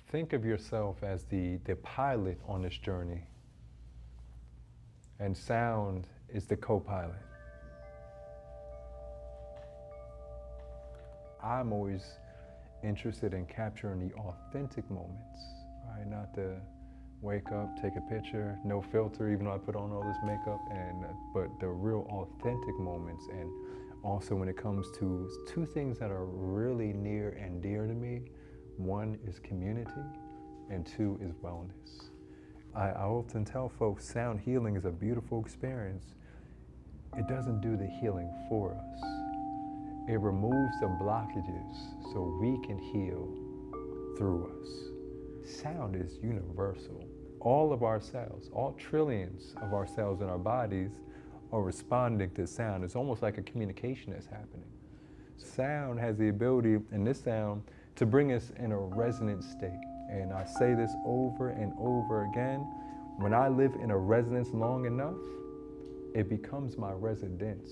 Think of yourself as the pilot on this journey, and sound is the co-pilot. I'm always interested in capturing the authentic moments, right? Not the wake up, take a picture, no filter, even though I put on all this makeup, but the real authentic moments. And also when it comes to two things that are really near and dear to me, one is community and two is wellness. I often tell folks sound healing is a beautiful experience. It doesn't do the healing for us. It removes the blockages so we can heal through us. Sound is universal. All of our cells, all trillions of our cells in our bodies are responding to sound. It's almost like a communication that's happening. Sound has the ability, in this sound, to bring us in a resonant state. And I say this over and over again, when I live in a resonance long enough, it becomes my residence.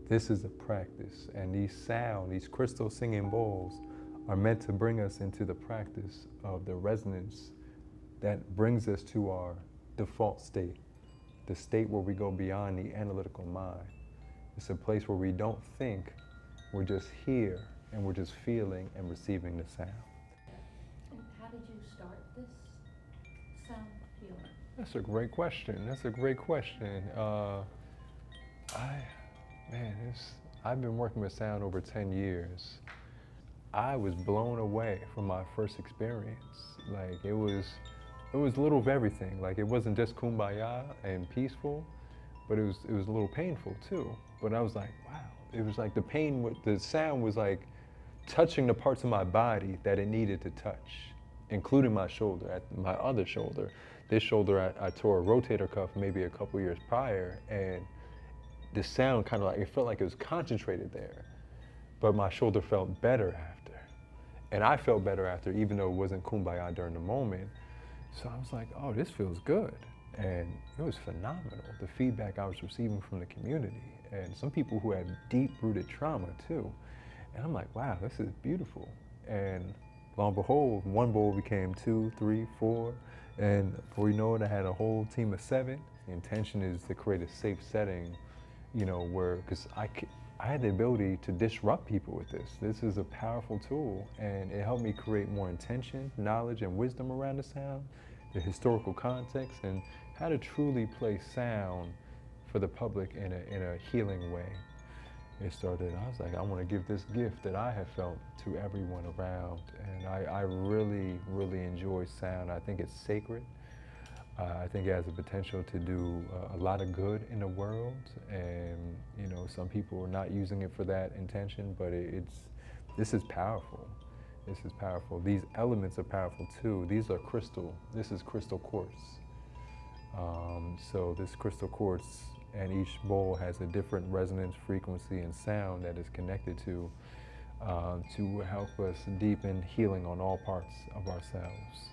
This is a practice, and these crystal singing bowls are meant to bring us into the practice of the resonance that brings us to our default state, the state where we go beyond the analytical mind. It's a place where we don't think, we're just here, and we're just feeling and receiving the sound. And how did you start this sound healing? That's a great question. That's a great question. I've been working with sound over 10 years. I was blown away from my first experience. Like it was a little of everything. Like it wasn't just kumbaya and peaceful, but it was a little painful too. But I was like, wow. It was like the sound was like touching the parts of my body that it needed to touch, including my shoulder, my other shoulder. This shoulder, I tore a rotator cuff maybe a couple years prior, and the sound kind of like, it felt like it was concentrated there, but my shoulder felt better after. And I felt better after, even though it wasn't kumbaya during the moment. So I was like, oh, this feels good. And it was phenomenal, the feedback I was receiving from the community. And some people who had deep-rooted trauma too. And I'm like, wow, this is beautiful. And lo and behold, one bowl became 2, 3, 4. And before you know it, I had a whole team of 7. The intention is to create a safe setting, you know, because I had the ability to disrupt people with this. This is a powerful tool, and it helped me create more intention, knowledge, and wisdom around the sound, the historical context, and how to truly play sound for the public in a healing way. It started, I was like, I want to give this gift that I have felt to everyone around, and I really, really enjoy sound. I think it's sacred. I think it has the potential to do a lot of good in the world, and you know, some people are not using it for that intention, but this is powerful. This is powerful. These elements are powerful too. These are crystal. This is crystal quartz. So this crystal quartz, and each bowl has a different resonance, frequency, and sound that is connected to help us deepen healing on all parts of ourselves.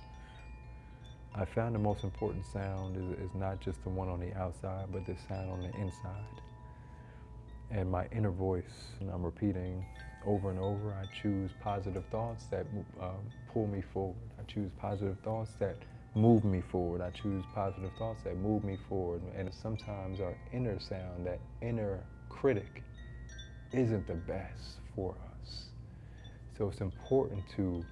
I found the most important sound is not just the one on the outside, but the sound on the inside. And my inner voice, and I'm repeating over and over, I choose positive thoughts that pull me forward. I choose positive thoughts that move me forward. I choose positive thoughts that move me forward. And sometimes our inner sound, that inner critic, isn't the best for us. So it's important to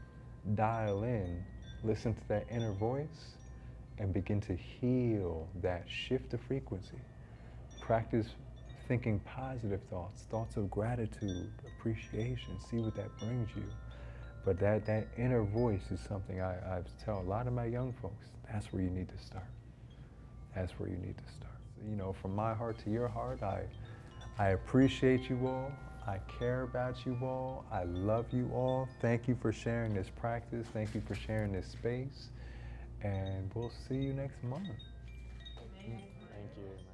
dial in, listen to that inner voice, and begin to heal that shift of frequency. Practice thinking positive thoughts, thoughts of gratitude, appreciation, see what that brings you. But that inner voice is something I tell a lot of my young folks, that's where you need to start. That's where you need to start. You know, from my heart to your heart, I appreciate you all. I care about you all. I love you all. Thank you for sharing this practice. Thank you for sharing this space. And we'll see you next month. Thank Thank you.